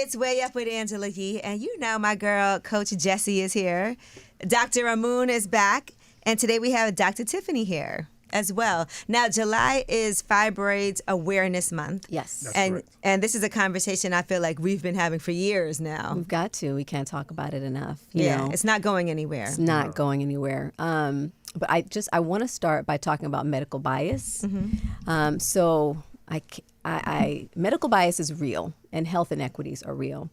It's Way Up with Angela Yee, and you know my girl, Coach Gessie, is here. Dr. Amun is back, and today we have Dr. Tiffany here as well. Now, July is Fibroids Awareness Month. Yes. That's correct. And this is a conversation I feel like we've been having for years now. We've got to. We can't talk about it enough. You know, it's not going anywhere. it's not going anywhere. But I want to start by talking about medical bias. So medical bias is real, and health inequities are real.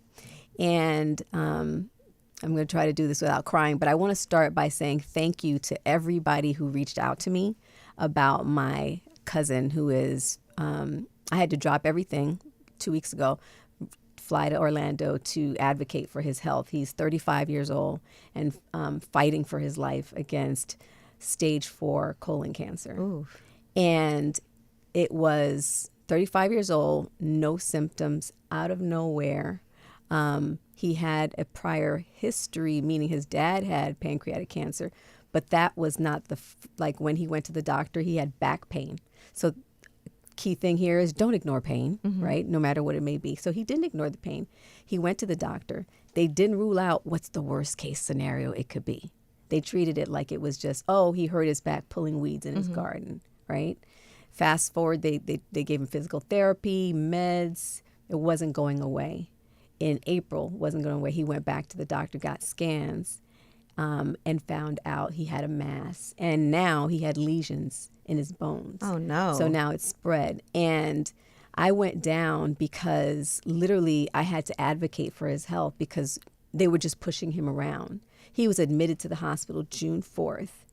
And I'm going to try to do this without crying, but I want to start by saying thank you to everybody who reached out to me about my cousin who is, I had to drop everything 2 weeks ago, fly to Orlando to advocate for his health. He's 35 years old and fighting for his life against stage 4 colon cancer. Ooh. And it was 35 years old, no symptoms, out of nowhere. He had a prior history, meaning his dad had pancreatic cancer, but that was not like when he went to the doctor, he had back pain. So key thing here is don't ignore pain, right? No matter what it may be. So he didn't ignore the pain. He went to the doctor. They didn't rule out what's the worst case scenario it could be. They treated it like it was just, oh, he hurt his back pulling weeds in his garden, right? Fast forward, they gave him physical therapy, meds. It wasn't going away. In April, wasn't going away. He went back to the doctor, got scans, and found out he had a mass. And now he had lesions in his bones. Oh, no. So now it's spread. And I went down because literally I had to advocate for his health because they were just pushing him around. He was admitted to the hospital June 4th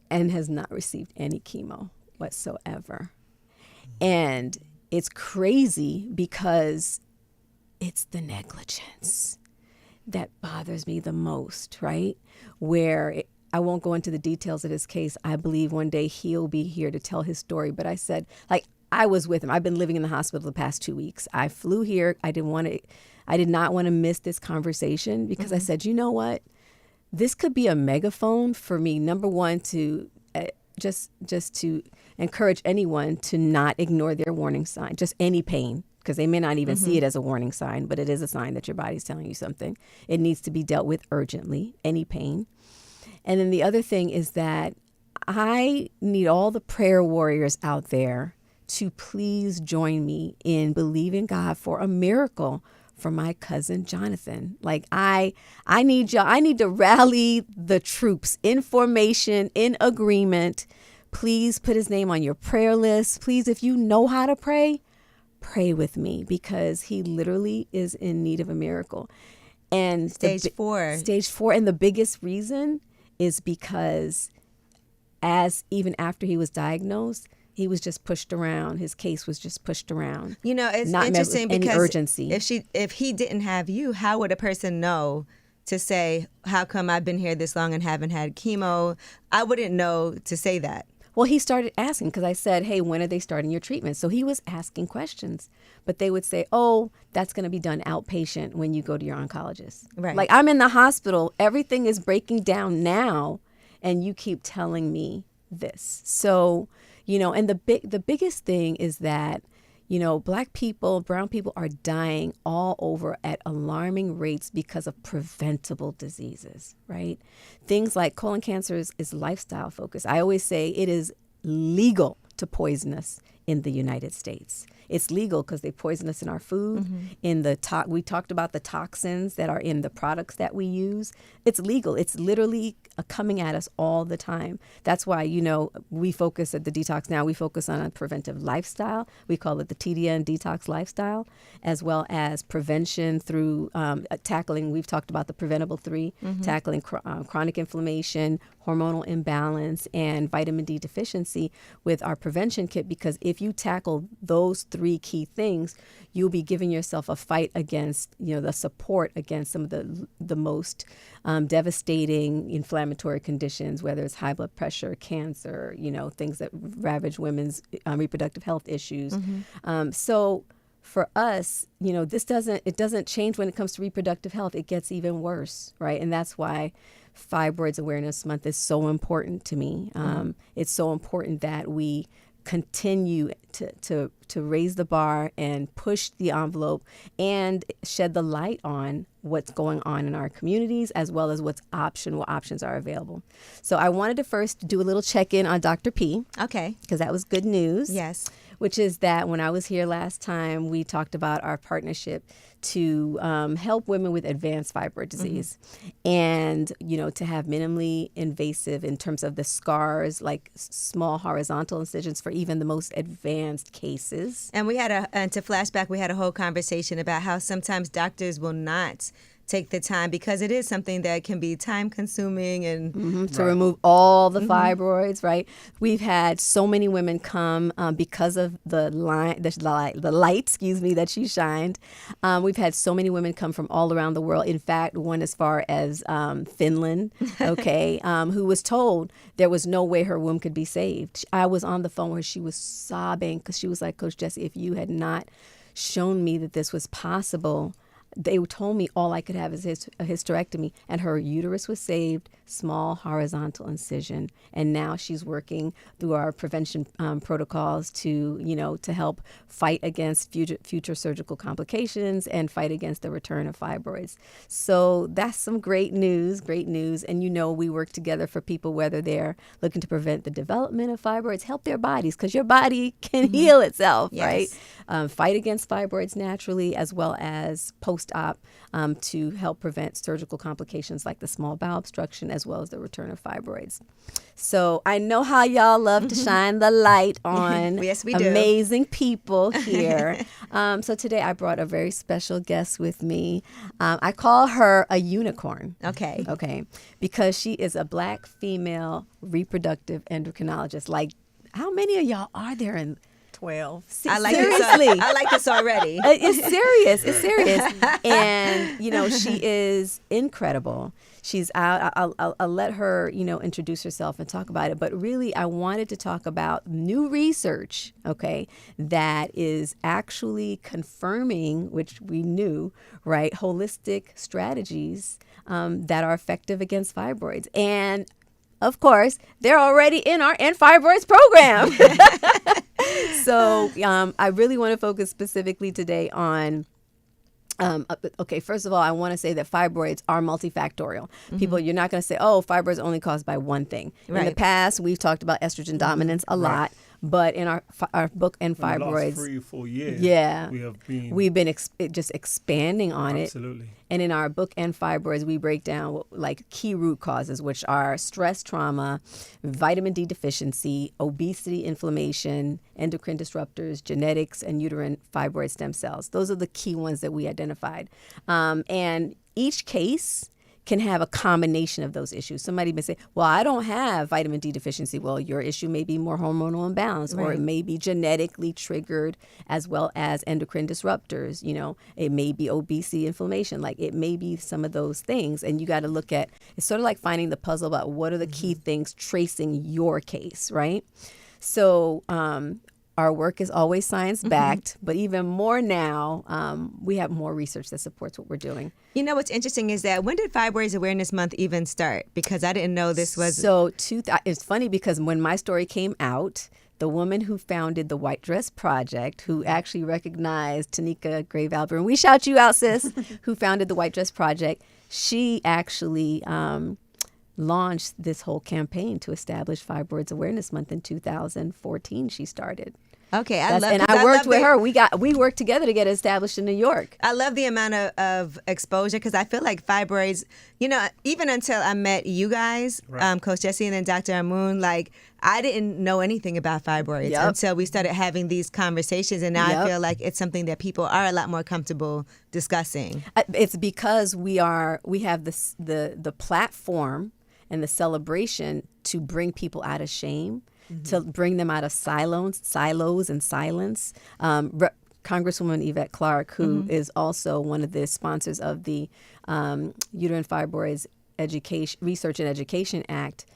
and has not received any chemo whatsoever. And it's crazy because it's the negligence that bothers me the most, right? I won't go into the details of his case. I believe one day he'll be here to tell his story. But I said, I was with him. I've been living in the hospital the past 2 weeks. I flew here. I did not want to miss this conversation because I said, you know what? This could be a megaphone for me. Number one, to just to encourage anyone to not ignore their warning sign, just any pain, because they may not even see it as a warning sign, but it is a sign that your body's telling you something. It needs to be dealt with urgently, any pain. And then the other thing is that I need all the prayer warriors out there to please join me in believing God for a miracle for my cousin Jonathan. Like I need y'all. I need to rally the troops in formation, in agreement. Please put his name on your prayer list. Please, if you know how to pray with me because he literally is in need of a miracle. And Stage 4. Stage 4. And the biggest reason is because even after he was diagnosed, he was just pushed around. His case was just pushed around. You know, it's not interesting met with because any urgency. if he didn't have you, how would a person know to say, how come I've been here this long and haven't had chemo? I wouldn't know to say that. Well, he started asking because I said, hey, when are they starting your treatment? So he was asking questions, but they would say, oh, that's going to be done outpatient when you go to your oncologist. Right. Like I'm in the hospital. Everything is breaking down now. And you keep telling me this. So, you know, and the biggest thing is that, you know, Black people, brown people are dying all over at alarming rates because of preventable diseases, right? Things like colon cancer is lifestyle focused. I always say it is legal to poison us in the United States. It's legal because they poison us in our food. We talked about the toxins that are in the products that we use. It's legal. It's literally coming at us all the time. That's why, you know, we focus at the Detox Now. We focus on a preventive lifestyle. We call it the TDN Detox Lifestyle, as well as prevention through tackling. We've talked about the preventable 3, tackling chronic inflammation, hormonal imbalance, and vitamin D deficiency with our prevention kit, because if you tackle those 3 key things, you'll be giving yourself a fight against, you know, the support against some of the most devastating inflammatory conditions, whether it's high blood pressure, cancer, you know, things that ravage women's reproductive health issues. So for us, you know, it doesn't change when it comes to reproductive health. It gets even worse, right? And that's why Fibroids Awareness Month is so important to me. It's so important that we continue to raise the bar and push the envelope and shed the light on what's going on in our communities, as well as what options are available. So I wanted to first do a little check-in on Dr. P. Okay. Because that was good news. Yes. Which is that when I was here last time, we talked about our partnership to help women with advanced fibroid disease, and to have minimally invasive in terms of the scars, like small horizontal incisions for even the most advanced cases. And we had to flashback, we had a whole conversation about how sometimes doctors will not take the time, because it is something that can be time consuming and to remove all the fibroids, right? We've had so many women come because of the light, that she shined. We've had so many women come from all around the world. In fact, one as far as Finland, who was told there was no way her womb could be saved. I was on the phone where she was sobbing because she was like, Coach Gessie, if you had not shown me that this was possible, they told me all I could have is a hysterectomy, and her uterus was saved, small horizontal incision, and now she's working through our prevention protocols to help fight against future surgical complications and fight against the return of fibroids. So that's some great news, and we work together for people whether they're looking to prevent the development of fibroids, help their bodies, because your body can heal itself, right? Fight against fibroids naturally, as well as post-op to help prevent surgical complications like the small bowel obstruction, as well as the return of fibroids. So I know how y'all love to shine the light on yes, we do. Amazing people here. So today I brought a very special guest with me. I call her a unicorn. Okay. Because she is a Black female reproductive endocrinologist. Like, how many of y'all are there in 12? I like Seriously. This, I like this already. It's serious. And, she is incredible. She's out. I'll let her, introduce herself and talk about it. But really, I wanted to talk about new research, that is actually confirming, which we knew, right, holistic strategies that are effective against fibroids. And of course, they're already in our End Fibroids program. So I really want to focus specifically today on, first of all, I want to say that fibroids are multifactorial. People, you're not going to say, fibroids are only caused by one thing. Right. In the past, we've talked about estrogen dominance a lot. But in our book, End Fibroids, the last 3 or 4 years, we've been just expanding on it. Absolutely. And in our book, End Fibroids, we break down like key root causes, which are stress, trauma, vitamin D deficiency, obesity, inflammation, endocrine disruptors, genetics, and uterine fibroid stem cells. Those are the key ones that we identified. And each case can have a combination of those issues. Somebody may say, well, I don't have vitamin D deficiency. Well, your issue may be more hormonal imbalance, or it may be genetically triggered, as well as endocrine disruptors. It may be obesity, inflammation. Like, it may be some of those things. And you got to look at, it's sort of like finding the puzzle about what are the key things tracing your case, right? So, our work is always science-backed, but even more now, we have more research that supports what we're doing. What's interesting is that when did Fibroids Awareness Month even start? Because I didn't know this was... So it's funny because when my story came out, the woman who founded the White Dress Project, who actually recognized Tanika Grave-Albert, and we shout you out, sis, who founded the White Dress Project, she actually... launched this whole campaign to establish Fibroids Awareness Month in 2014. She started. Okay, I worked with her. We worked together to get it established in New York. I love the amount of exposure, because I feel like fibroids, even until I met you guys, Coach Gessie and then Dr. Amun, like, I didn't know anything about fibroids until we started having these conversations, and now I feel like it's something that people are a lot more comfortable discussing. It's because we have the platform and the celebration to bring people out of shame, to bring them out of silos and silence. Congresswoman Yvette Clarke, who is also one of the sponsors of the Uterine Fibroids Research and Education Act,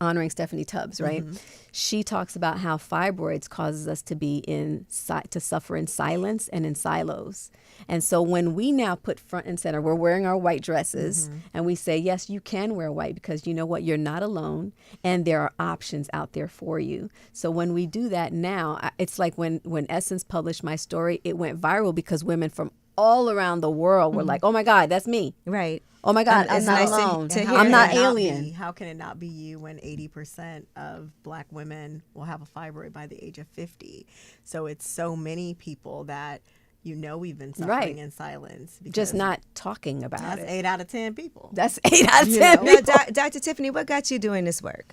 honoring Stephanie Tubbs, right? She talks about how fibroids causes us to be to suffer in silence and in silos. And so when we now put front and center, we're wearing our white dresses and we say, yes, you can wear white because you know what? You're not alone and there are options out there for you. So when we do that now, it's like when Essence published my story, it went viral because women from all around the world were like, oh my God, that's me. Right. Oh my God, I'm not alone. I'm not alien. How can it not be you when 80% of Black women will have a fibroid by the age of 50? So it's so many people that we've been suffering in silence. Just not talking about it. That's 8 out of 10 people. That's 8 out of 10 people. Now, Dr. Tiffany, what got you doing this work?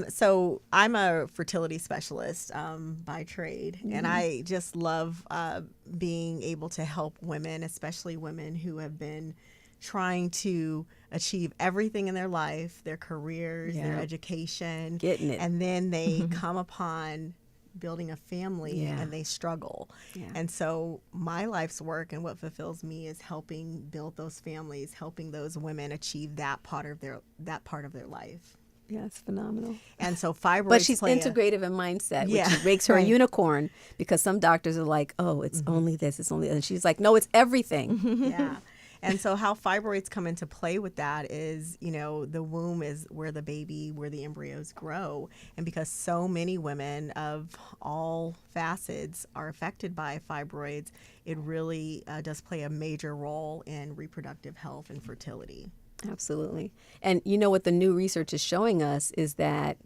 So I'm a fertility specialist by trade, and I just love being able to help women, especially women who have been trying to achieve everything in their life, their careers, their education, getting it, and then they come upon building a family and they struggle. And so my life's work and what fulfills me is helping build those families, helping those women achieve that part of their life. Yeah, it's phenomenal. And so fibroids But she's integrative in mindset, which makes her a unicorn, because some doctors are like, oh, it's only this, it's only this. And she's like, no, it's everything. Yeah. And so how fibroids come into play with that is, the womb is where the embryos grow. And because so many women of all facets are affected by fibroids, it really does play a major role in reproductive health and fertility. Absolutely. And what the new research is showing us is that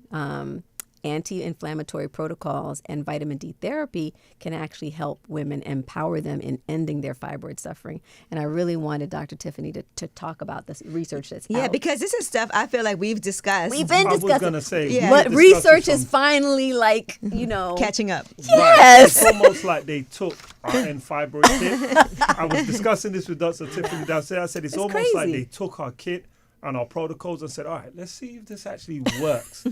anti-inflammatory protocols and vitamin D therapy can actually help women, empower them in ending their fibroid suffering. And I really wanted Dr. Tiffany to talk about this research that's out. Because this is stuff I feel like we've discussed. We've been discussing. I was going to say. But research is finally catching up. Yes. Right. It's almost like they took our end fibroid kit. I was discussing this with Dr. Tiffany downstairs. I said it's almost crazy. like they took our kit and our protocols and said, all right, let's see if this actually works.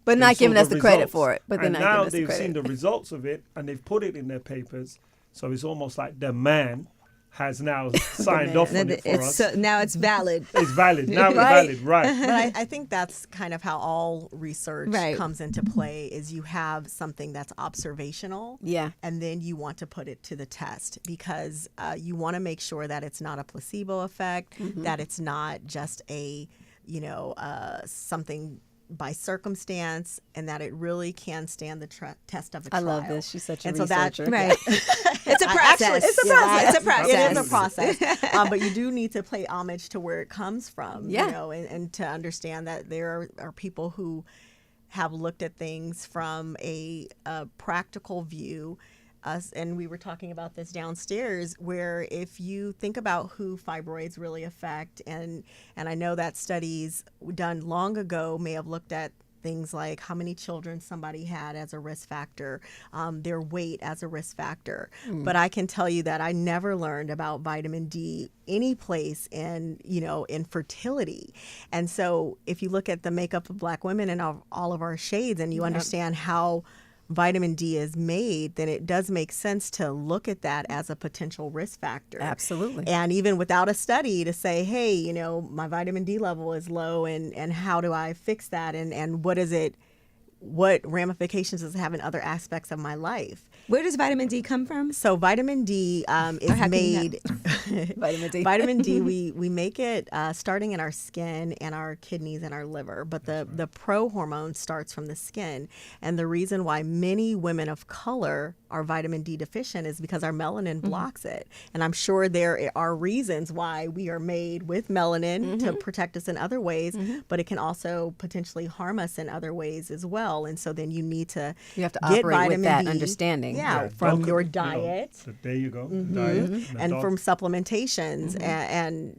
But not giving us the credit for it. But and now they've seen the results of it and they've put it in their papers. So it's almost like the man has now signed off on it for us. So now it's valid. It's valid. Now it's valid, right. But I think that's kind of how all research comes into play, is you have something that's observational. Yeah. And then you want to put it to the test because you want to make sure that it's not a placebo effect, that it's not just a, something by circumstance, and that it really can stand the test of a trial. I love this. She's such a researcher. So that, it's a process. It is a process. But you do need to pay homage to where it comes from, and to understand that there are people who have looked at things from a practical view. And we were talking about this downstairs, where if you think about who fibroids really affect, and I know that studies done long ago may have looked at things like how many children somebody had as a risk factor, their weight as a risk factor. But I can tell you that I never learned about vitamin D any place in fertility. And so if you look at the makeup of Black women and all of our shades, and you understand how vitamin D is made, then it does make sense to look at that as a potential risk factor. Absolutely. And even without a study, to say, hey, my vitamin D level is low, and how do I fix that? And what ramifications does it have in other aspects of my life? Where does vitamin D come from? So vitamin D is made. Vitamin D, we make it starting in our skin and our kidneys and our liver, but the pro-hormone starts from the skin. And the reason why many women of color are vitamin D deficient is because our melanin blocks it. And I'm sure there are reasons why we are made with melanin to protect us in other ways, but it can also potentially harm us in other ways as well. And so then you have to operate vitamin with that D, understanding. Yeah, from your diet. There you go. Diet. And from supplementations. And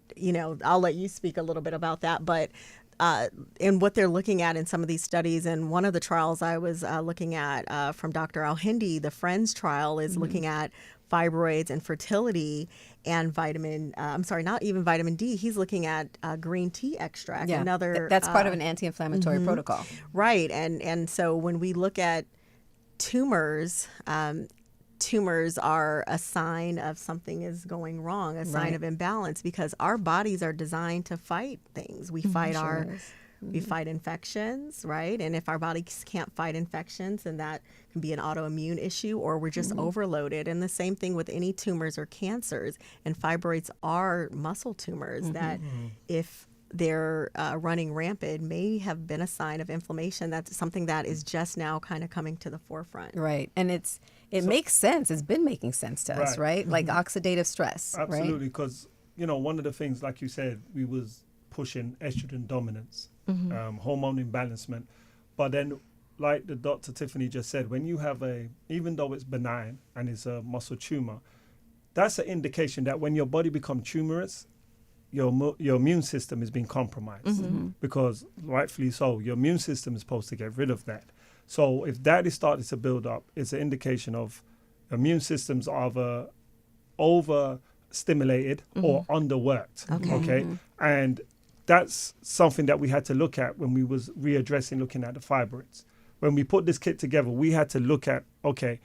I'll let you speak a little bit about that. But and what they're looking at in some of these studies, and one of the trials I was looking at from Dr. Al-Hindi, the FRIENDS trial, is looking at fibroids and fertility and not even vitamin D. He's looking at green tea extract. Yeah, that's part of an anti-inflammatory protocol. Right. And so when we look at tumors, tumors are a sign of something is going wrong, a sign of imbalance, because our bodies are designed to fight things. We fight We fight infections, right? And if our bodies can't fight infections, then that can be an autoimmune issue, or we're just overloaded. And the same thing with any tumors or cancers. And fibroids are muscle tumors that if they're running rampant may have been a sign of inflammation. That's something that is just now kind of coming to the forefront. Right. And it makes sense. It's been making sense to us, right? Like oxidative stress. Absolutely, because, one of the things, like you said, we was pushing estrogen dominance, hormone imbalancement. But then, like the Dr. Tiffany just said, when you have even though it's benign and it's a muscle tumor, that's an indication that when your body becomes tumorous, your immune system is being compromised because rightfully so, your immune system is supposed to get rid of that. So if that is starting to build up, it's an indication of immune systems either overstimulated or underworked. Okay. And that's something that we had to look at when we was looking at the fibroids. When we put this kit together, we had to look at, okay,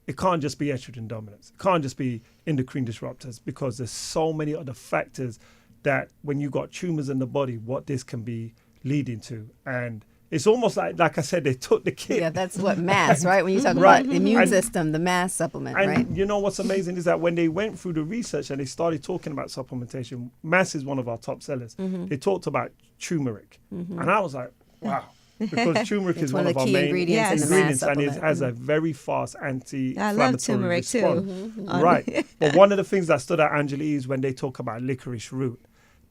it can't just be estrogen dominance. It can't just be endocrine disruptors, because there's so many other factors that when you got tumors in the body, what this can be leading to. And it's almost like I said, they took the kit. Yeah, that's what MASS, right? When you talk about the immune system, the MASS supplement, and right? You know what's amazing is that when they went through the research and they started talking about supplementation, MASS is one of our top sellers. They talked about turmeric. And I was like, wow. Because turmeric is one of our main ingredients and it has a very fast anti-inflammatory I love turmeric response. too. Right. But one of the things that stood out, Angela, is when they talk about licorice root.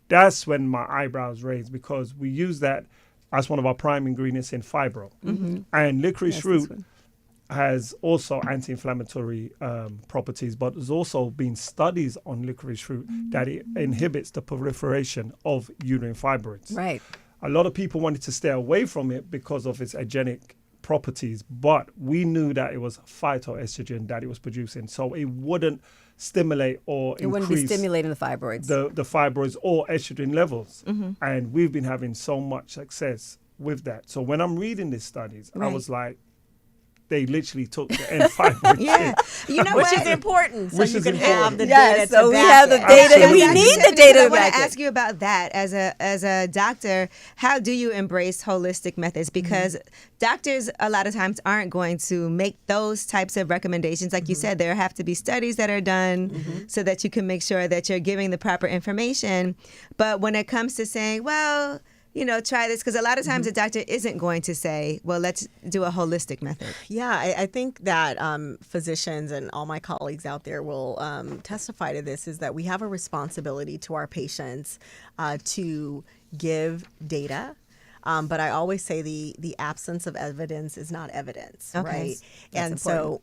That's when my eyebrows raised, because we use that as one of our prime ingredients in fibro. And licorice root has also anti-inflammatory properties, but there's also been studies on licorice root that it inhibits the proliferation of uterine fibroids. Right. A lot of people wanted to stay away from it because of its agenic properties, but we knew that it was phytoestrogen that it was producing, so it wouldn't stimulate or it wouldn't be stimulating the fibroids. The fibroids or estrogen levels. And we've been having so much success with that. So when I'm reading these studies, I was like, they literally took the end fibroid You know Which what? is important, so Which you is can important. have the Yes, data so to we back have the it. data. We Dr. need the Tiffany, data I to want back to it. ask you about that as a doctor. How do you embrace holistic methods? Because doctors a lot of times aren't going to make those types of recommendations. Like you said, there have to be studies that are done so that you can make sure that you're giving the proper information. But when it comes to saying, well, try this, because a lot of times a doctor isn't going to say, well, let's do a holistic method. Yeah, I think that physicians and all my colleagues out there will testify to this, is that we have a responsibility to our patients to give data. But I always say the absence of evidence is not evidence, right? And so,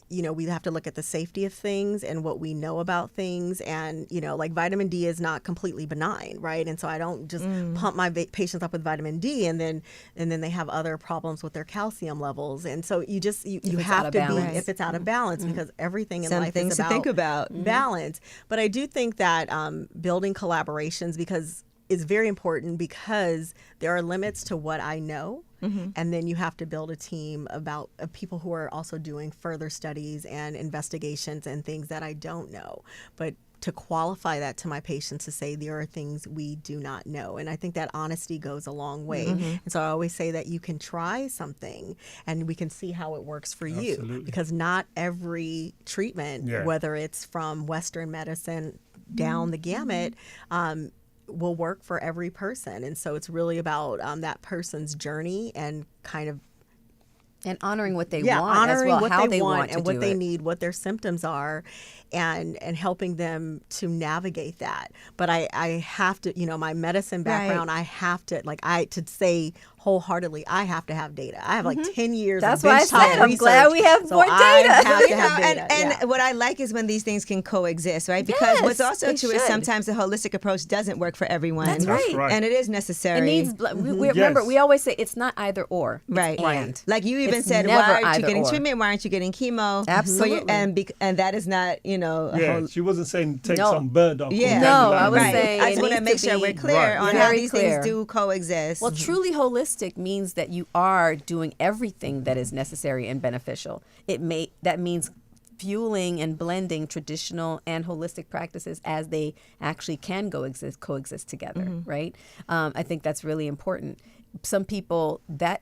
we have to look at the safety of things and what we know about things. And, like vitamin D is not completely benign, right? And so I don't just pump my patients up with vitamin D and then they have other problems with their calcium levels. And so you have to be, if it's out of balance, because everything in Some life things is to about think about. balance. But I do think that building collaborations is very important, because there are limits to what I know. And then you have to build a team of people who are also doing further studies and investigations and things that I don't know. But to qualify that to my patients, to say there are things we do not know. And I think that honesty goes a long way. And so I always say that you can try something and we can see how it works for you. Because not every treatment, whether it's from Western medicine down the gamut, will work for every person. And so it's really about that person's journey and kind of and honoring what they want as well, what how they want and to what do they it. need, what their symptoms are, and helping them to navigate that. But I have to, my medicine background, I have to, to say wholeheartedly, I have to have data. I have 10 years That's of why I benchtop said I'm research, glad we have so more data. I have to have data. And what I like is when these things can coexist, right? Because what's also they true is should. sometimes the holistic approach doesn't work for everyone. That's right. And it is necessary. It needs. Remember, we always say it's not either or. It's Right. and. Like you even It's said, never why aren't you either getting or. treatment? Why aren't you getting chemo? Absolutely. And that is not, She wasn't saying take No. some burdock. Yeah. No, I was right. saying I it just want to needs make to sure be we're clear on how very these clear. things do coexist. Well, truly holistic means that you are doing everything that is necessary and beneficial. That means fueling and blending traditional and holistic practices as they actually can coexist together, right? I think that's really important. Some people, that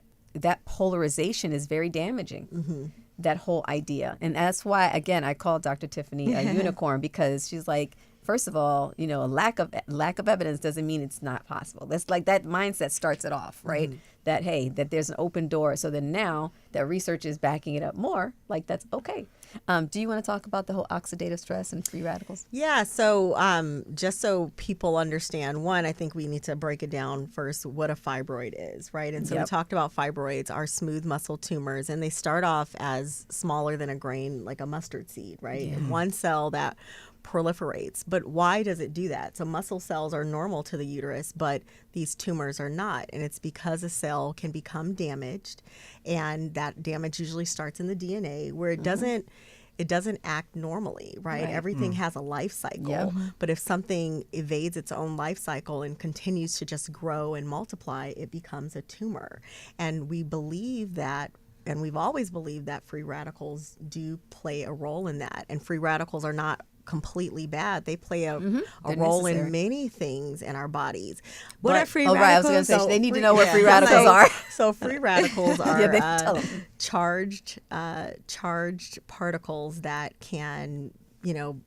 polarization is very damaging, that whole idea. And that's why, again, I call Dr. Tiffany a unicorn, because she's like, first of all, a lack of evidence doesn't mean it's not possible. That's like, that mindset starts it off, right? That, hey, that there's an open door. So then now that research is backing it up more, like, that's okay. Do you want to talk about the whole oxidative stress and free radicals? Yeah. So just so people understand, one, I think we need to break it down first, what a fibroid is, right? And so we talked about fibroids are smooth muscle tumors, and they start off as smaller than a grain, like a mustard seed, right? Yeah. One cell that proliferates. But why does it do that? So muscle cells are normal to the uterus, but these tumors are not. And it's because a cell can become damaged, and that damage usually starts in the DNA, where it doesn't act normally, right? Everything has a life cycle. But if something evades its own life cycle and continues to just grow and multiply, it becomes a tumor. And we believe that, and we've always believed that free radicals do play a role in that. And free radicals are not completely bad. They play a role in many things in our bodies. What are free radicals? Right, I was going to say, they need to know what free radicals are. So free radicals are charged particles that can,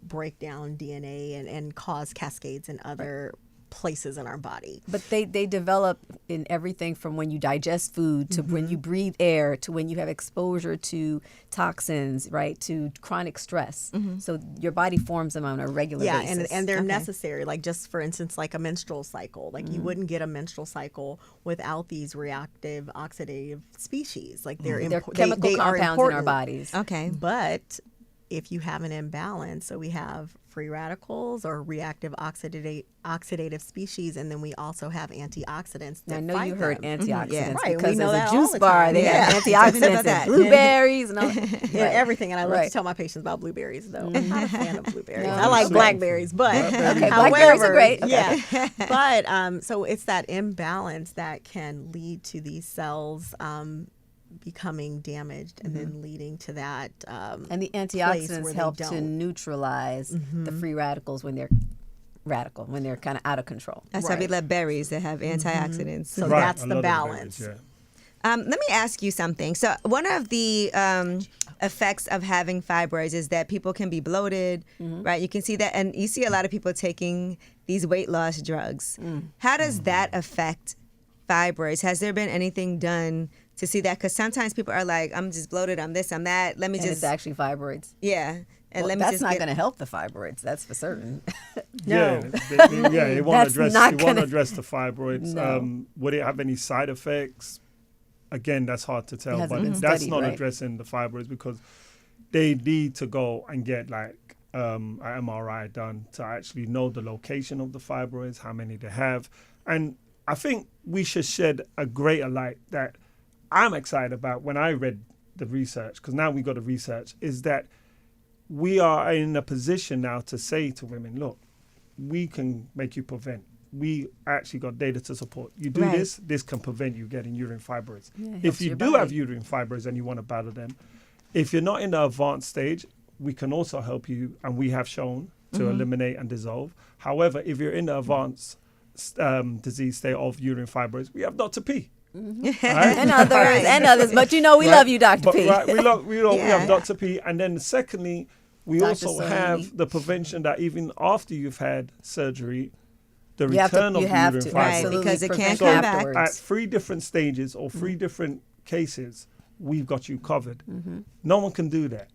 break down DNA and cause cascades in other places in our body. But they develop in everything from when you digest food to when you breathe air to when you have exposure to toxins, right, to chronic stress. So your body forms them on a regular basis. And they're necessary. Like, just for instance, like a menstrual cycle. Like you wouldn't get a menstrual cycle without these reactive oxidative species. Like they're chemical they compounds in our bodies. Okay. But if you have an imbalance, so we have free radicals or reactive oxidative species, and then we also have antioxidants that I know fight you heard them. antioxidants Right, because we know there's that a all juice the bar. time. They have antioxidants and blueberries and all and everything. And I love to tell my patients about blueberries, though. I'm not a fan of blueberries. No. I like blackberries, but Okay, however, blackberries are great. Okay. Yeah, but so it's that imbalance that can lead to these cells becoming damaged and then leading to that and the antioxidants help to neutralize the free radicals when they're kind of out of control. That's why we love berries that have antioxidants. So that's the balance. Berries, Let me ask you something. So one of the effects of having fibroids is that people can be bloated, right? You can see that, and you see a lot of people taking these weight loss drugs. How does that affect fibroids? Has there been anything done to see that? Because sometimes people are like, I'm just bloated, I'm this, I'm that. Let me And just. it's actually fibroids. Yeah. And Well, let me that's just not get- going to help the fibroids. That's for certain. Yeah, it won't That's address. not It won't gonna- address the fibroids. No. Would it have any side effects? Again, that's hard to tell. hasn't But been that's studied, not right? addressing the fibroids, because they need to go and get like an MRI done to actually know the location of the fibroids, how many they have, and I think we should shed a greater light that I'm excited about when I read the research, because now we got the research, is that we are in a position now to say to women, look, we can make you prevent. We actually got data to support. You do Right. this can prevent you getting uterine fibroids. Yeah, it If helps you your do body. have uterine fibroids and you want to battle them, if you're not in the advanced stage, we can also help you, and we have shown to eliminate and dissolve. However, if you're in the advanced disease state of uterine fibroids, we have Dr. P. Right? and others. But we love you, Dr. But, P. right, we Yeah. have Dr. P. And then secondly, we Dr. also Seale. have the prevention that even after you've had surgery, the You have to- return of you the have uterine to, fibroids. absolutely because it prevent can't come back. afterwards. At 3 different stages or 3 different cases, we've got you covered. No one can do that.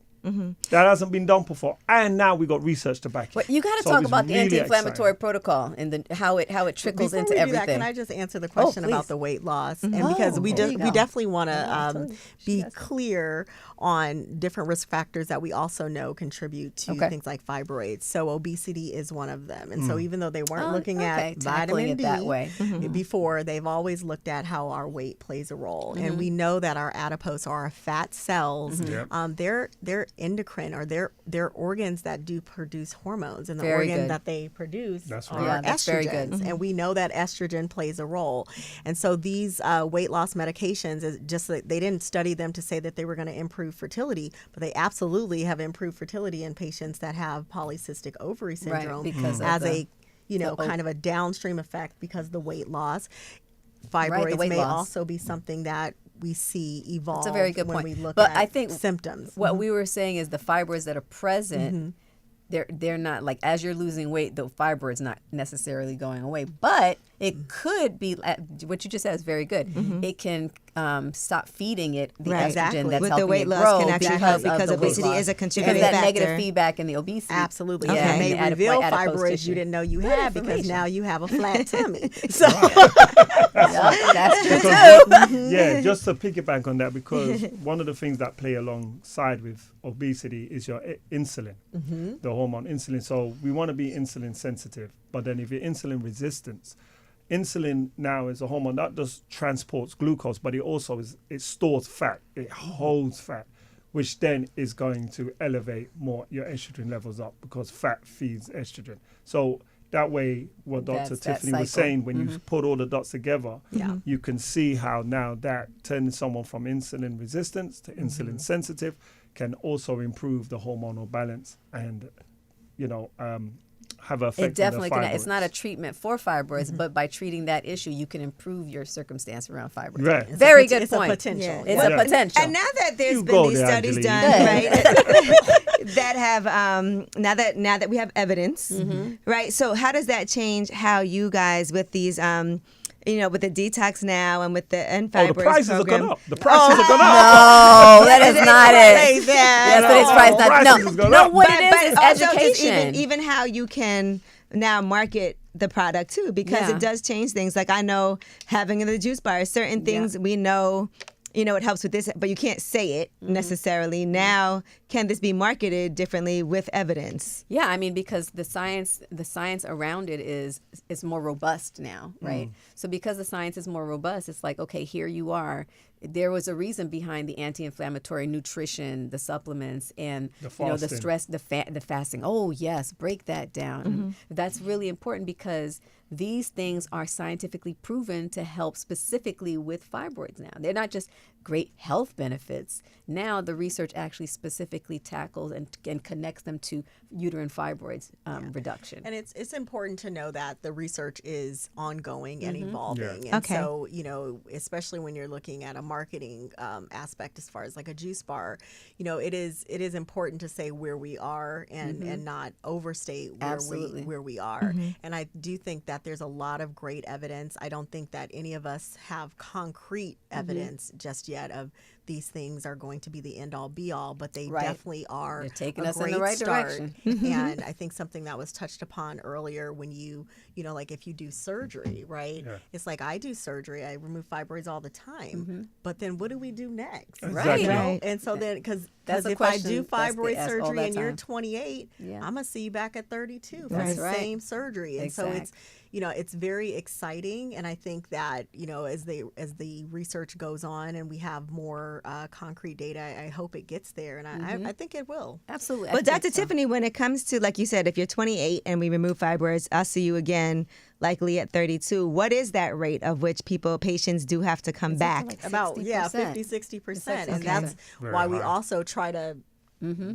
That hasn't been done before, and now we got research to back it. But you got to So talk it's about the really anti-inflammatory exciting. protocol and how it trickles Before into we do everything. that, can I just answer the question about please. the weight loss? And because we there you go. definitely want I told to you. She be does. clear on different risk factors that we also know contribute to Okay. things like fibroids. So obesity is one of them. And so even though they weren't looking okay, at tackling vitamin it D that way. before, they've always looked at how our weight plays a role. And we know that our adipose or our fat cells, Yep. they're endocrine or their organs that do produce hormones, and the Very organ good. that they produce That's are right. Yeah, that's very good. estrogens, and we know that estrogen plays a role. And so these weight loss medications, is just that they didn't study them to say that they were going to improve fertility, but they absolutely have improved fertility in patients that have polycystic ovary syndrome because of as the- kind of a downstream effect because of the weight loss. Fibroids weight may loss. also be something that we see evolve. That's a very good when point. we look But at I think symptoms. What we were saying is the fibroids that are present, they're not like, as you're losing weight, the fibroid's not necessarily going away, but it could be, what you just said is very good. It can stop feeding it the Right. estrogen Exactly. that's With the helping weight it loss grow can actually help because of the weight obesity loss. is a contributing because that factor. negative feedback in the obesity. Absolutely. Okay. And And they the reveal adipose fibroids tissue. you didn't know you Good had because information. now you have a flat tummy. So Yeah, that's true Because too. yeah, just to piggyback on that, because one of the things that play alongside with obesity is your insulin, the hormone insulin. So we want to be insulin sensitive, but then if you're insulin resistant, insulin now is a hormone that just transports glucose, but it stores fat, it holds fat, which then is going to elevate more your estrogen levels up because fat feeds estrogen. So that way, what Dr. That's that Tiffany was cycle. saying, when you put all the dots together, Yeah. you can see how now that turning someone from insulin resistance to insulin sensitive can also improve the hormonal balance and, have an effect It definitely on the can. It's not a fibroids. treatment for fibroids, but by treating that issue, you can improve your circumstance around fibroids. Right. It's Very a, good it's point. a potential. Yeah. It's Yeah. a potential. And now that there's You been go these there, studies Angeline. done, right, that have now that we have evidence, right? So how does that change how you guys with these, with the detox now and with the Unfibroids Oh, the prices program? have gone up. The prices have gone up. No, that is not Say it. that. That's what it's priced at. prices has No, gone no. up. What But it is also just education. even how you can now market the product too, because Yeah. it does change things. Like I know having in the juice bar, certain things we know, it helps with this, but you can't say it necessarily. Now, can this be marketed differently with evidence? Yeah, I mean, because the science around it is more robust now, right? So because the science is more robust, it's like, okay, here you are. There was a reason behind the anti-inflammatory nutrition, the supplements, and The the fasting. stress, the fasting. Oh yes, break that down. And that's really important because these things are scientifically proven to help specifically with fibroids now. They're not just great health benefits. Now the research actually specifically tackles and connects them to uterine fibroids reduction. And it's important to know that the research is ongoing and evolving. Yeah. And Okay. so, especially when you're looking at a marketing aspect as far as like a juice bar, it is important to say where we are and not overstate Absolutely. where we are. And I do think that there's a lot of great evidence. I don't think that any of us have concrete evidence just yet of these things are going to be the end all be all, but they Right. definitely are They're taking a us in the great right start. direction. And I think something that was touched upon earlier when like if you do surgery, right? Yeah. It's like I do surgery, I remove fibroids all the time, but then what do we do next? Exactly. You know? Right. And so then, That's because a if I question do that's fibroid asked all surgery that and you're time. 28, Yeah. I'm gonna see you back at 32 for That's the right. same surgery. And so it's it's very exciting, and I think that as the research goes on and we have more concrete data, I hope it gets there, and I think it will. Absolutely. I But think Dr. so. Tiffany, when it comes to, like you said, if you're 28 and we remove fibroids, I'll see you again likely at 32. What is that rate of which patients do have to come back? like About 60%. 50-60%, and Okay. that's Very why we high. also try to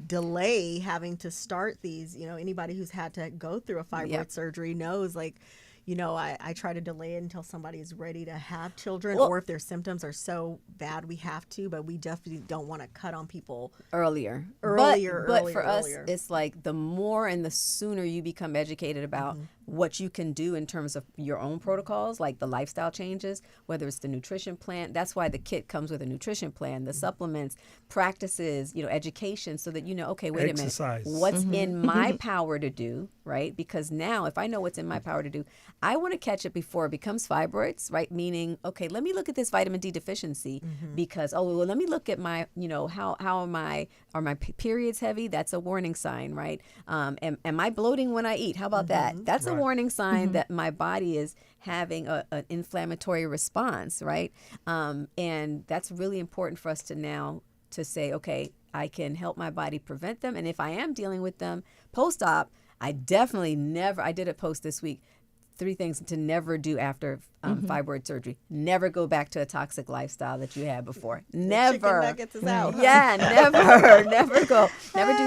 delay having to start these. Anybody who's had to go through a fibroid Yep. surgery knows, like, I try to delay it until somebody is ready to have children, Well- or if their symptoms are so bad we have to, but we definitely don't want to cut on people. Earlier. Earlier, But for earlier. us, it's like the more and the sooner you become educated about what you can do in terms of your own protocols, like the lifestyle changes, whether it's the nutrition plan. That's why the kit comes with a nutrition plan, the supplements, practices, education, so that okay, wait Exercise. a minute, what's in my power to do, right? Because now if I know what's in my power to do, I want to catch it before it becomes fibroids, right? Meaning, okay, let me look at this vitamin D deficiency because, let me look at my, are my periods heavy? That's a warning sign, right? Am I bloating when I eat? How about that? That's a warning sign that my body is having an inflammatory response, right? And that's really important for us to now to say, okay, I can help my body prevent them. And if I am dealing with them post-op, I definitely never, I did a post this week, 3 things to never do after fibroid surgery. Never go back to a toxic lifestyle that you had before. Never. Chicken nuggets is out. Yeah, never do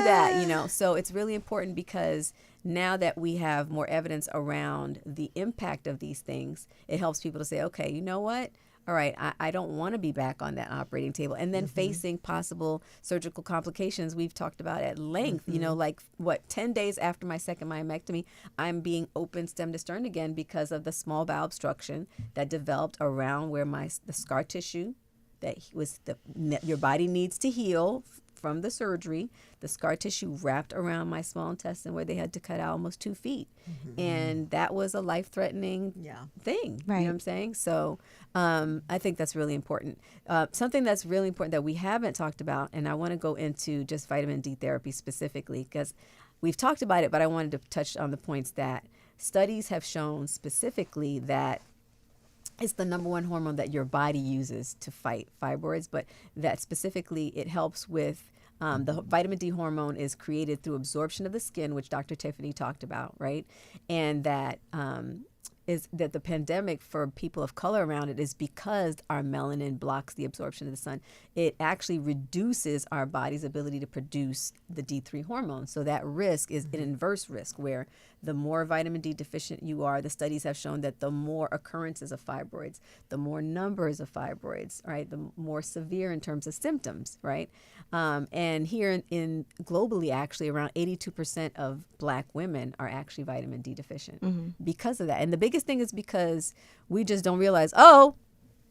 that, So it's really important because now that we have more evidence around the impact of these things, it helps people to say, okay, you know what? All right, I don't want to be back on that operating table. And then facing possible surgical complications we've talked about at length, 10 days after my second myomectomy, I'm being open stem to stern again because of the small bowel obstruction that developed around where the scar tissue that was your body needs to heal from the surgery. The scar tissue wrapped around my small intestine where they had to cut out almost 2 feet. And that was a life-threatening thing. Right. You know what I'm saying? So I think that's really important. Something that's really important that we haven't talked about, and I want to go into just vitamin D therapy specifically because we've talked about it, but I wanted to touch on the points that studies have shown specifically that it's the number 1 hormone that your body uses to fight fibroids, but that specifically it helps with the vitamin D hormone is created through absorption of the skin, which Dr. Tiffany talked about, right? And that is that the pandemic for people of color around it is because our melanin blocks the absorption of the sun. It actually reduces our body's ability to produce the D3 hormone. So that risk is an inverse risk where the more vitamin D deficient you are, the studies have shown that the more occurrences of fibroids, the more numbers of fibroids, right? The more severe in terms of symptoms, right? And here in globally, actually, around 82% of Black women are actually vitamin D deficient because of that. And the biggest thing is because we just don't realize,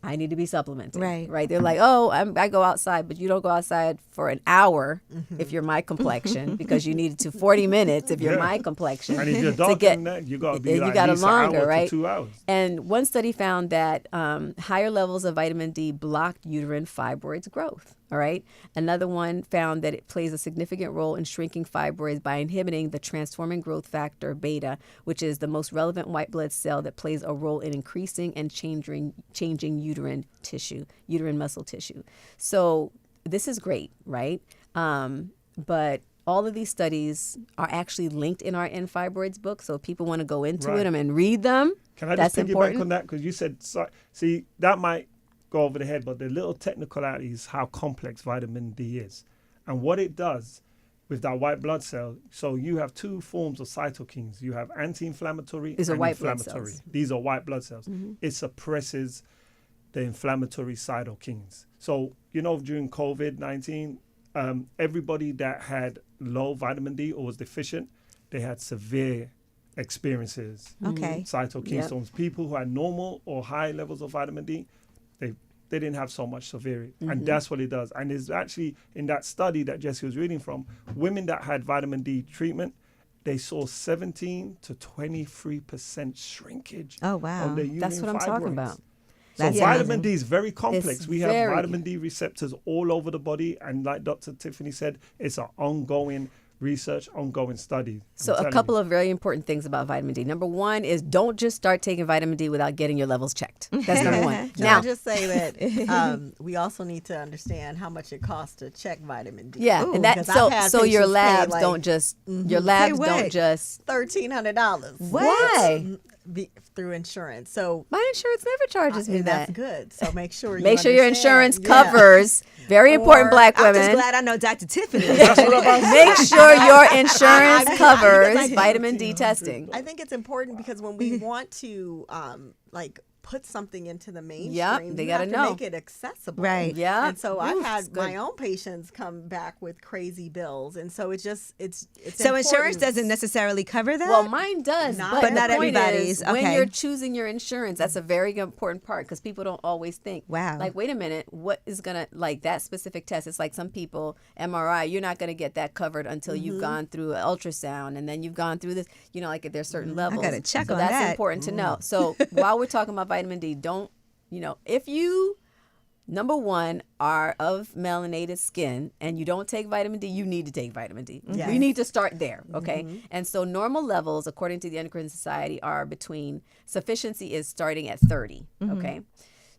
I need to be supplementing. Right. They're like, I go outside, but you don't go outside for an hour if you're my complexion because you need it to 40 minutes if you're my complexion. And if you're darker than that, you got to be like at least longer, an hour right? to 2 hours. And one study found that higher levels of vitamin D blocked uterine fibroids growth. All right. Another one found that it plays a significant role in shrinking fibroids by inhibiting the transforming growth factor beta, which is the most relevant white blood cell that plays a role in increasing and changing uterine tissue, uterine muscle tissue. So this is great, right? But all of these studies are actually linked in our End Fibroids book. So if people want to go into them and read them, can I just piggyback on that? Because you said, see, that might go over the head, but the little technicality is how complex vitamin D is. And what it does with that white blood cell, so you have 2 forms of cytokines. You have anti-inflammatory and inflammatory. These are white blood cells. It suppresses the inflammatory cytokines. So, during COVID-19, everybody that had low vitamin D or was deficient, they had severe experiences. Cytokine storms. People who had normal or high levels of vitamin D, they didn't have so much severity. And that's what it does. And it's actually in that study that Gessie was reading from, women that had vitamin D treatment, they saw 17 to 23% shrinkage. Oh, wow. Of their uterine That's what I'm fibroids. talking about. So vitamin D is very complex. We have very vitamin D receptors all over the body. And like Dr. Tiffany said, it's an ongoing research, ongoing study. So a couple of very important things about vitamin D. Number 1 is don't just start taking vitamin D without getting your levels checked. That's number 1. Now, I'll just say that we also need to understand how much it costs to check vitamin D. Yeah, and that so your labs don't just your labs don't just $1,300. Why? Through insurance. So my insurance never charges me that. That's good. So make sure your insurance covers. Very important, Black women. I'm just glad I know Dr. Tiffany. Make sure your insurance covers vitamin D testing. I think it's important because when we want to put something into the mainstream, they got to know. make it accessible. Right. Yeah. And so I've had my own patients come back with crazy bills. And so it's so important. Insurance doesn't necessarily cover that? Well, mine does, but not the point everybody's. is, when you're choosing your insurance, that's a very important part because people don't always think, wow, like, wait a minute, what is going to, like, that specific test? It's like some people, MRI, you're not going to get that covered until you've gone through an ultrasound and then you've gone through this, like there's certain levels. I got to check on that's that. important to know. So while we're talking about vitamin D, don't, if you, number 1, are of melanated skin and you don't take vitamin D, you need to take vitamin D. Yes. You need to start there, okay? And so normal levels, according to the Endocrine Society, are sufficiency is starting at 30, okay?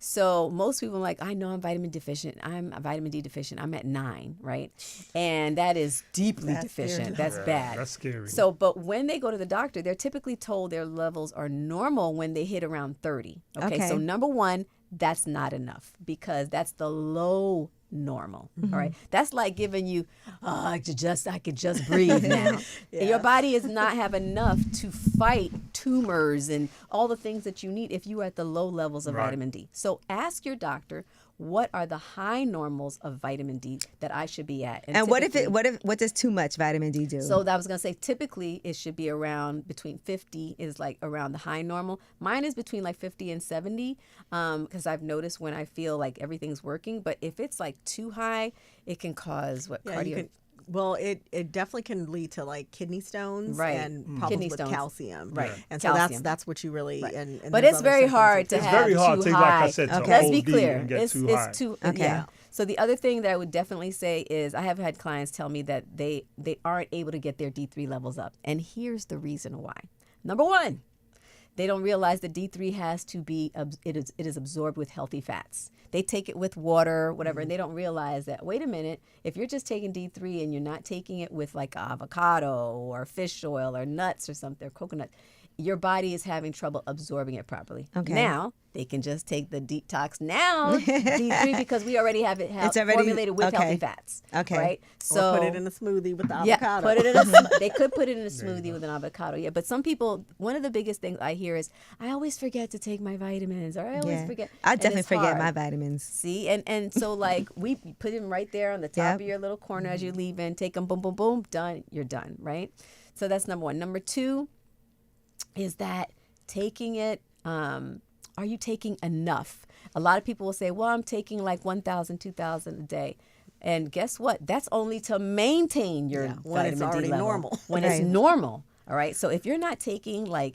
So most people are like, I know I'm vitamin deficient. I'm a vitamin D deficient. I'm at 9, right? And that is deeply deficient. That's bad. That's scary. So, but when they go to the doctor, they're typically told their levels are normal when they hit around 30. Okay. So number one, that's not enough because that's the low normal. All right. That's like giving you, I could just breathe now. And your body does not have enough to fight tumors and all the things that you need if you are at the low levels of vitamin D. So ask your doctor, what are the high normals of vitamin D that I should be at? And what does too much vitamin D do? So I was going to say, typically it should be around between 50 is like around the high normal. Mine is between like 50 and 70 because I've noticed when I feel like everything's working. But if it's like too high, it can cause cardio. Well, it definitely can lead to like kidney stones and problems with calcium. Right. And so that's what you really and but it's very hard to have very hard too to, high. like I said, to Let's be OD clear. and get It's too high. too Okay. Yeah. So the other thing that I would definitely say is I have had clients tell me that they aren't able to get their D3 levels up. And here's the reason why. Number one, they don't realize that D3 has to be, it is absorbed with healthy fats. They take it with water, whatever, and they don't realize that, wait a minute, if you're just taking D3 and you're not taking it with like avocado or fish oil or nuts or something, or coconut, your body is having trouble absorbing it properly. Okay. Now, they can just take the Detox Now D3 because we already have it formulated with healthy fats. Okay. Right? So, or put it in a smoothie with the avocado. Yeah, they could put it in a smoothie with an avocado. Yeah, but some people, one of the biggest things I hear is, I always forget to take my vitamins, or I always forget. I definitely forget my vitamins. See, and so like we put them right there on the top of your little corner as you leave in, take them, boom, boom, boom, done, you're done, right? So that's number one. Number two is that taking it, are you taking enough? A lot of people will say, well, I'm taking like 1,000, 2,000 a day. And guess what? That's only to maintain your vitamin D level. Normal. When it's normal. All right. So if you're not taking like,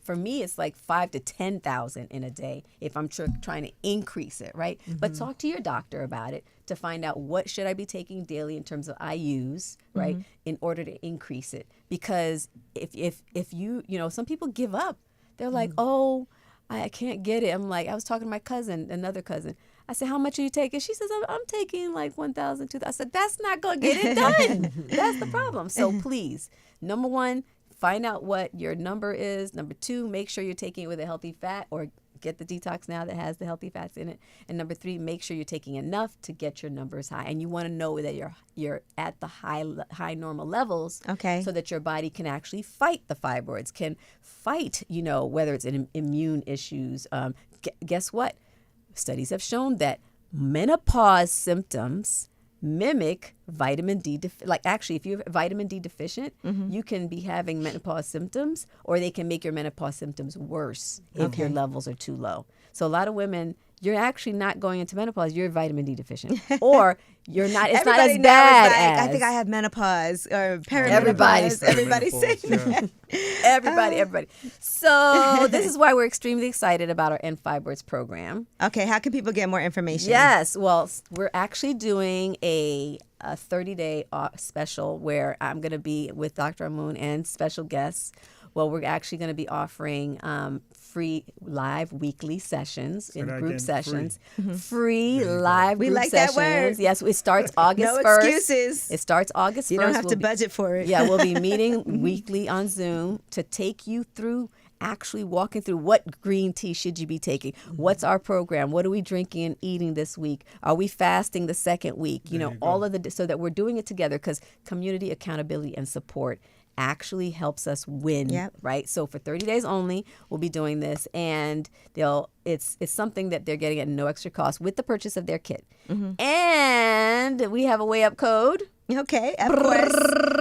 for me, it's like 5,000 to 10,000 in a day if I'm trying to increase it. Right. But talk to your doctor about it to find out what should I be taking daily in terms of IUs, right, in order to increase it. Because if you some people give up. They're like, oh, I can't get it. I'm like, I was talking to my cousin, another cousin. I said, how much are you taking? She says, I'm taking like 1,000, 2,000. I said, that's not going to get it done. That's the problem. So please, number one, find out what your number is. Number two, make sure you're taking it with a healthy fat or get the Detox Now that has the healthy fats in it. And number three, make sure you're taking enough to get your numbers high. And you want to know that you're at the high normal levels, so that your body can actually fight the fibroids, can fight, whether it's immune issues. Guess what? Studies have shown that menopause symptoms mimic vitamin D. Actually, if you're vitamin D deficient, you can be having menopause symptoms, or they can make your menopause symptoms worse if your levels are too low. So a lot of women, you're actually not going into menopause. You're vitamin D deficient, or you're not. It's not as bad as. I think I have menopause or perimenopause. Everybody's saying that. Everybody. So this is why we're extremely excited about our End Fibroids program. Okay, how can people get more information? Yes, well, we're actually doing a 30-day special where I'm going to be with Dr. Amun and special guests. Well, we're actually going to be offering free live weekly sessions group sessions. Free live group sessions. We like that word. Yes, it starts August 1st. No excuses. It starts August 1st. You don't have to budget for it. Yeah, we'll be meeting weekly on Zoom to take you through actually walking through what green tea should you be taking. What's our program? What are we drinking and eating this week? Are we fasting the second week? All of so that we're doing it together, because community accountability and support actually helps us win, right? So for 30 days only, we'll be doing this, and it's something that they're getting at no extra cost with the purchase of their kit. And we have a Way Up code. Okay, of course.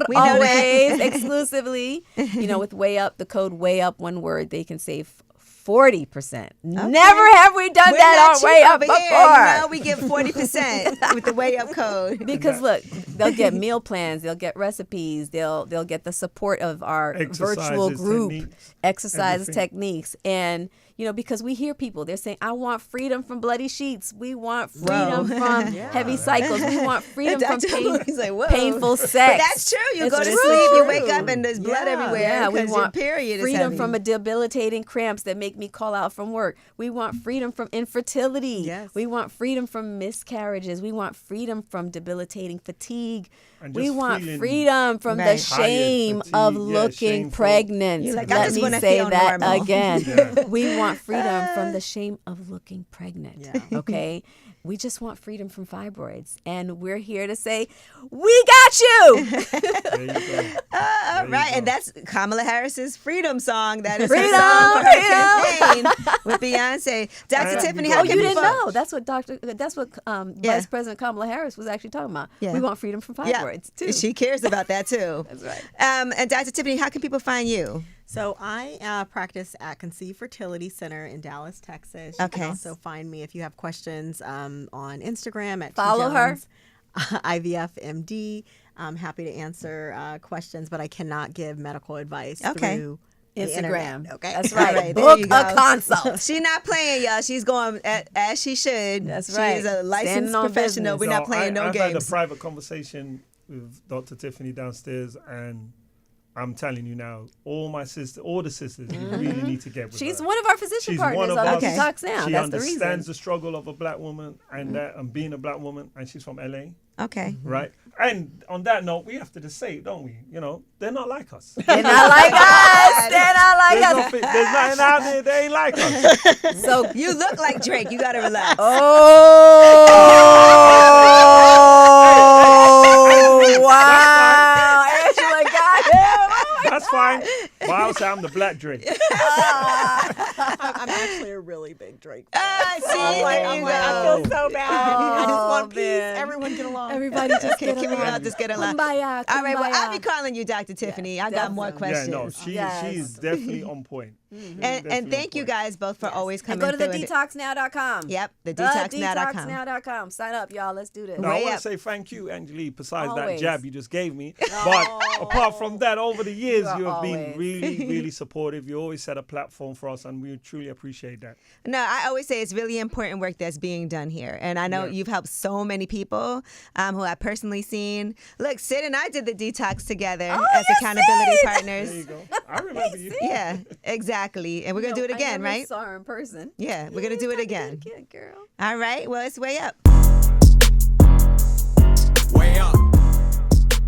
We know always that. Exclusively, with Way Up, the code Way Up, one word, they can save 40%. Never have we done that on Way Up before. We get 40% with the Way Up code. Because look, they'll get meal plans, they'll get recipes, they'll get the support of our virtual group, exercise techniques, and because we hear people, they're saying, I want freedom from bloody sheets. We want freedom from heavy cycles. We want freedom from painful sex. But that's true. You It's go to true. sleep, you wake up, and there's blood everywhere. Yeah, we because your want period is freedom heavy. from a debilitating cramps that make me call out from work. We want freedom from infertility. Yes. We want freedom from miscarriages. We want freedom from debilitating fatigue. And We just want feeling freedom from the Right. shame Tired, of fatigue, yeah, looking shameful. pregnant. You're like, I Let just me wanna say feel that normal. again. Yeah. We want freedom from the shame of looking pregnant. Yeah. Okay? We just want freedom from fibroids. And we're here to say, we got you. There you go. All you right, go. and that's Kamala Harris's freedom song. That is Freedom, her song for freedom. her campaign with Beyonce. Dr. And Tiffany, you how Oh, can you people didn't know? That's what Yeah. Vice President Kamala Harris was actually talking about. Yeah. We want freedom from fibroids too. She cares about that too. That's right. And Dr. Tiffany, how can people find you? So I practice at Conceive Fertility Center in Dallas, Texas. You Okay. can also find me if you have questions on Instagram at Follow her. IVF MD. I'm happy to answer questions, but I cannot give medical advice Okay. through the Instagram. internet, okay, That's All right. right, there Book you a go. consult. She's not playing, y'all. She's going as she should. That's She right. is a licensed Standing on professional. business. We're not playing no I've had a games. private conversation with Dr. Tiffany downstairs, and I'm telling you now, all the sisters, you really need to get with She's her. one of our physician She's partners one of on us. Detox Now. She That's the understands reason. the struggle of a black woman and being a black woman, and she's from LA, Okay. right? And on that note, we have to just say it, don't we? They're not like us. They're not like us. They're not like us. There's nothing out there they ain't like us. So, You look like Drake. You got to relax. oh, wow. Angela got him. That's fine. But I'll say I'm the black Drake. I'm actually a really big Drake fan. See, I there you feel go. so bad. I just want peace. man. Everyone get along. Everybody just get Can we all along. just get along? Kumbaya, All right, well, I'll be kumbaya. calling you Dr. Tiffany. I got more questions. Yeah, no, she's Yes. definitely on point. And thank you guys both for always And coming go to the through. detoxnow.com. Yep, the detoxnow.com. Detoxnow.com. Sign up, y'all. Let's do this. No, I Way want up. to say thank you, Angelique, besides that Always. jab you just gave me. But apart from that, over the years, You are you have been always. really, really supportive. You always set a platform for us, and we truly appreciate that. No, I always say it's really important work that's being done here. And I know Yeah. you've helped so many people who I've personally seen. Look, Sid and I did the detox together as accountability partners. There you go. I remember you. Yeah, exactly. And we're going to do it again, I never right? saw her in person. Yeah, we're going to do it again. Girl. All right. Well, it's way up. Way up.